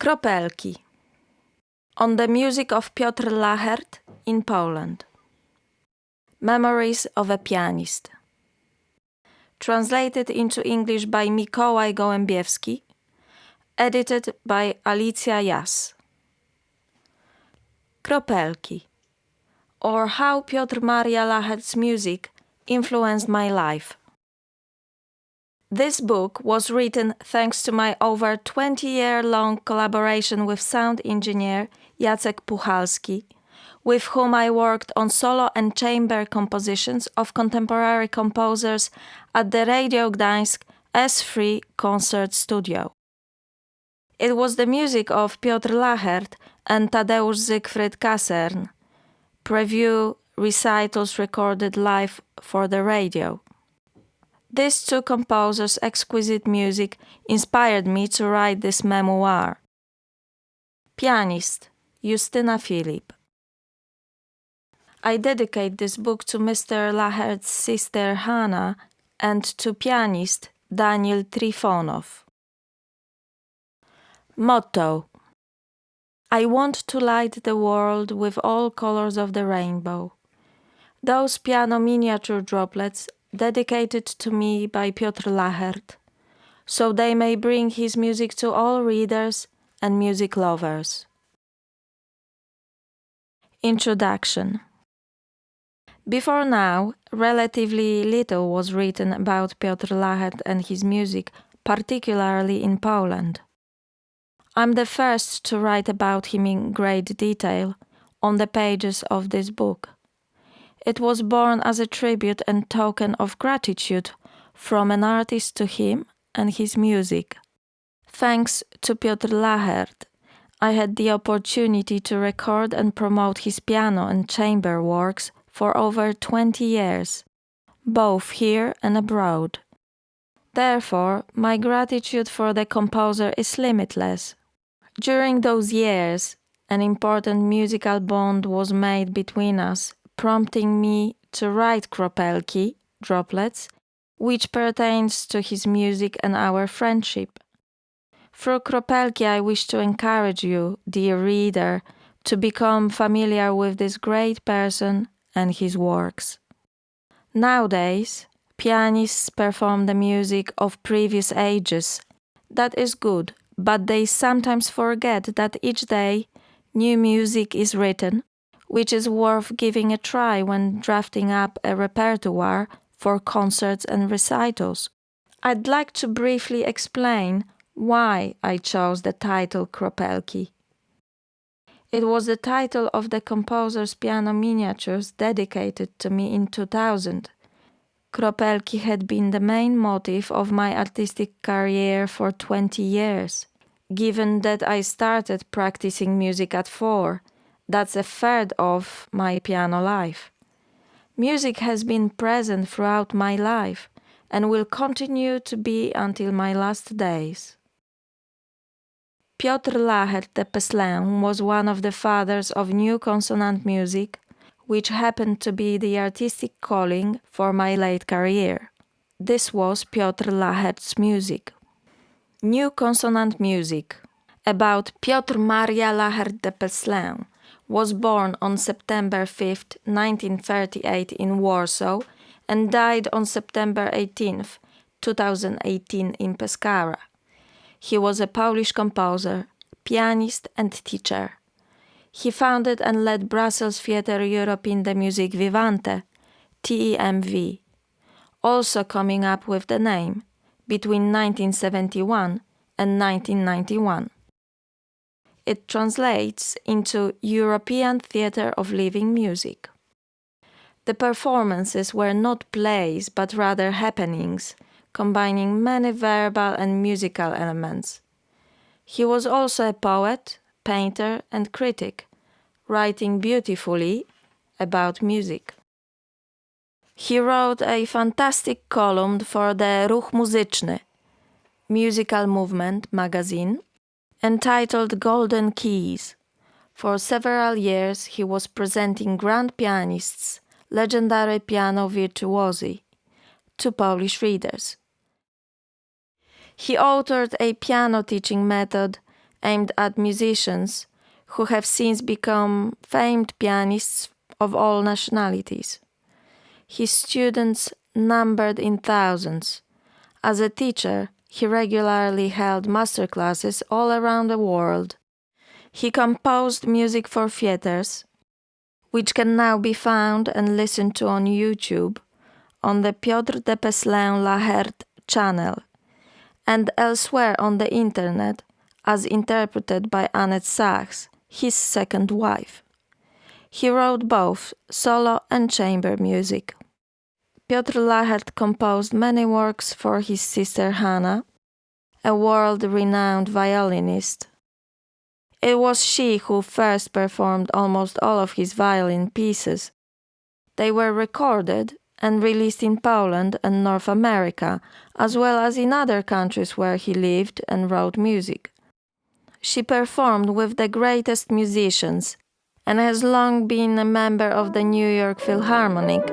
Kropelki. On the music of Piotr Lachert in Poland. Memories of a pianist. Translated into English by Mikołaj Gołębiewski. Edited by Alicja Jas. Kropelki, or how Piotr Maria Lachert's music influenced my life. This book was written thanks to my over 20-year-long collaboration with sound engineer Jacek Puchalski, with whom I worked on solo and chamber compositions of contemporary composers at the Radio Gdańsk S3 concert studio. It was the music of Piotr Lachert and Tadeusz Siegfried Kasern, preview recitals recorded live for the radio. These two composers' exquisite music inspired me to write this memoir. Pianist, Justyna Philipp. I dedicate this book to Mr. Lachert's sister Hanna and to pianist Daniel Trifonov. Motto: I want to light the world with all colors of the rainbow. Those piano miniature droplets dedicated to me by Piotr Lachert, so they may bring his music to all readers and music lovers. Introduction. Before now, relatively little was written about Piotr Lachert and his music, particularly in Poland. I'm the first to write about him in great detail on the pages of this book. It was born as a tribute and token of gratitude from an artist to him and his music. Thanks to Piotr Lachert, I had the opportunity to record and promote his piano and chamber works for over 20 years, both here and abroad. Therefore, my gratitude for the composer is limitless. During those years, an important musical bond was made between us, prompting me to write Kropelki, droplets, which pertains to his music and our friendship. Through Kropelki, I wish to encourage you, dear reader, to become familiar with this great person and his works. Nowadays, pianists perform the music of previous ages. That is good, but they sometimes forget that each day new music is written, which is worth giving a try when drafting up a repertoire for concerts and recitals. I'd like to briefly explain why I chose the title Kropelki. It was the title of the composer's piano miniatures dedicated to me in 2000. Kropelki had been the main motif of my artistic career for 20 years. Given that I started practicing music at 4, that's a third of my piano life. Music has been present throughout my life and will continue to be until my last days. Piotr Lachert de Pesselin was one of the fathers of new consonant music, which happened to be the artistic calling for my late career. This was Piotr Lachert's music. New consonant music. About Piotr Maria Lachert de Pesselin was born on September 5, 1938 in Warsaw and died on September 18, 2018 in Pescara. He was a Polish composer, pianist and teacher. He founded and led Brussels Theatre Européen de Musique Vivante, TEMV, also coming up with the name, between 1971 and 1991. It translates into European Theatre of Living Music. The performances were not plays but rather happenings, combining many verbal and musical elements. He was also a poet, painter and critic, writing beautifully about music. He wrote a fantastic column for the Ruch Muzyczny, musical movement magazine, entitled Golden Keys. For several years he was presenting grand pianists, legendary piano virtuosi, to Polish readers. He authored a piano teaching method aimed at musicians who have since become famed pianists of all nationalities. His students numbered in thousands. As a teacher, he regularly held masterclasses all around the world. He composed music for theaters, which can now be found and listened to on YouTube, on the Piotr Lachert channel, and elsewhere on the internet, as interpreted by Annette Sachs, his second wife. He wrote both solo and chamber music. Piotr Lachert composed many works for his sister Hanna, a world-renowned violinist. It was she who first performed almost all of his violin pieces. They were recorded and released in Poland and North America, as well as in other countries where he lived and wrote music. She performed with the greatest musicians and has long been a member of the New York Philharmonic,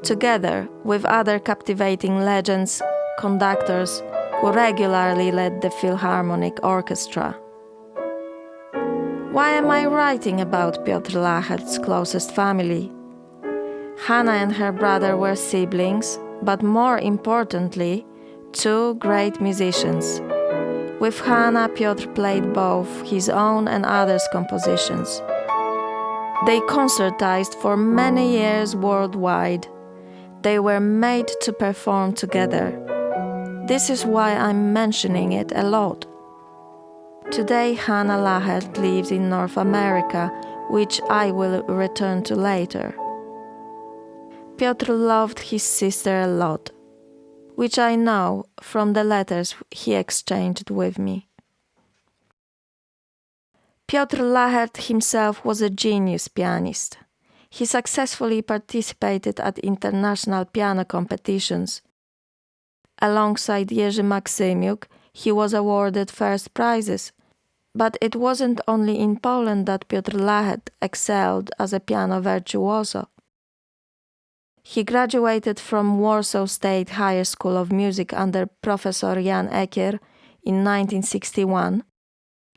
together with other captivating legends, conductors who regularly led the Philharmonic Orchestra. Why am I writing about Piotr Lachert's closest family? Hanna and her brother were siblings, but more importantly, two great musicians. With Hanna, Piotr played both his own and others' compositions. They concertized for many years worldwide. They were made to perform together. This is why I'm mentioning it a lot. Today, Hanna Lachert lives in North America, which I will return to later. Piotr loved his sister a lot, which I know from the letters he exchanged with me. Piotr Lachert himself was a genius pianist. He successfully participated at international piano competitions. Alongside Jerzy Maksymiuk, he was awarded first prizes. But it wasn't only in Poland that Piotr Lachert excelled as a piano virtuoso. He graduated from Warsaw State Higher School of Music under Professor Jan Ekier in 1961,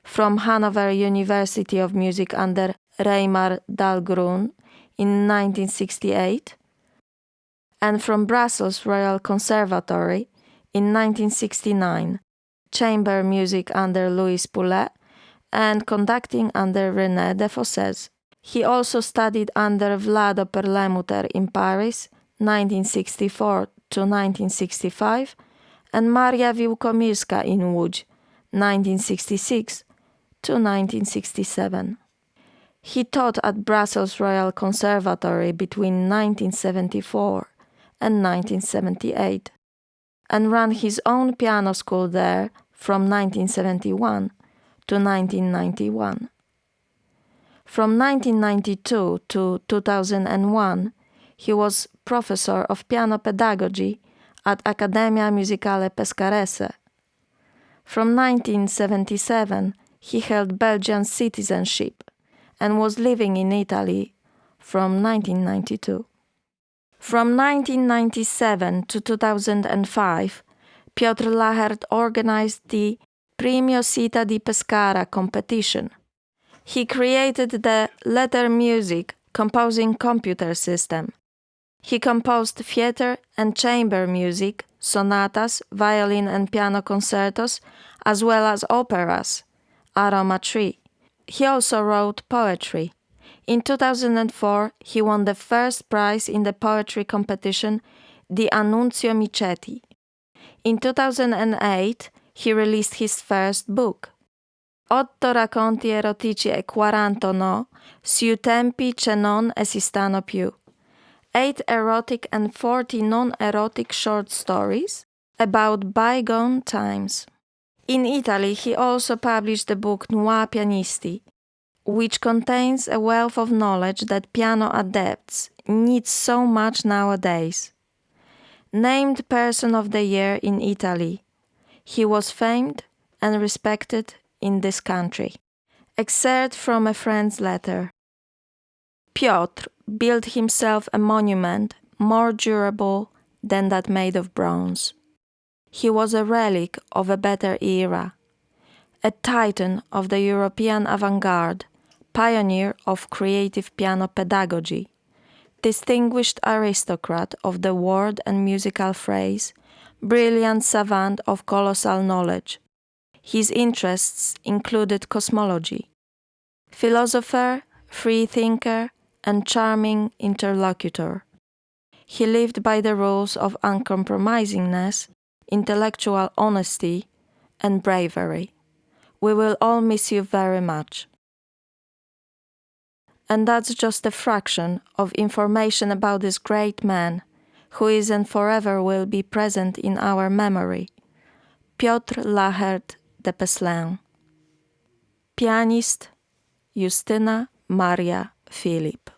from Hanover University of Music under Reimar Dahlgruen in 1968, and from Brussels Royal Conservatory in 1969, chamber music under Louis Poulet, and conducting under René Defosses. He also studied under Vlado Perlemuter in Paris, 1964 to 1965, and Maria Wiłkomirska in Łódź, 1966 to 1967. He taught at Brussels Royal Conservatory between 1974 and 1978, and ran his own piano school there from 1971 to 1991. From 1992 to 2001, he was professor of piano pedagogy at Accademia Musicale Pescarese. From 1977, he held Belgian citizenship and was living in Italy from 1992. From 1997 to 2005, Piotr Lachert organized the Premio Città di Pescara competition. He created the Letter Music composing computer system. He composed theater and chamber music, sonatas, violin and piano concertos, as well as operas, Aroma 3. He also wrote poetry. In 2004, he won the first prize in the poetry competition, the Annunzio Michetti. In 2008, he released his first book, Otto racconti erotici e 40 no, sui tempi che non esistano più. 8 erotic and 40 non-erotic short stories about bygone times. In Italy, he also published the book Nuovi Pianisti, which contains a wealth of knowledge that piano adepts need so much nowadays. Named Person of the Year in Italy, he was famed and respected in this country. Excerpt from a friend's letter. Piotr built himself a monument more durable than that made of bronze. He was a relic of a better era, A titan of the European avant-garde, pioneer of creative piano pedagogy, distinguished aristocrat of the word and musical phrase, brilliant savant of colossal knowledge. His interests included cosmology. Philosopher, free-thinker, and charming interlocutor. He lived by the rules of uncompromisingness, intellectual honesty, and bravery. We will all miss you very much. And that's just a fraction of information about this great man, who is and forever will be present in our memory. Piotr Lachert de Peslin. Pianist, Justyna Maria Philipp.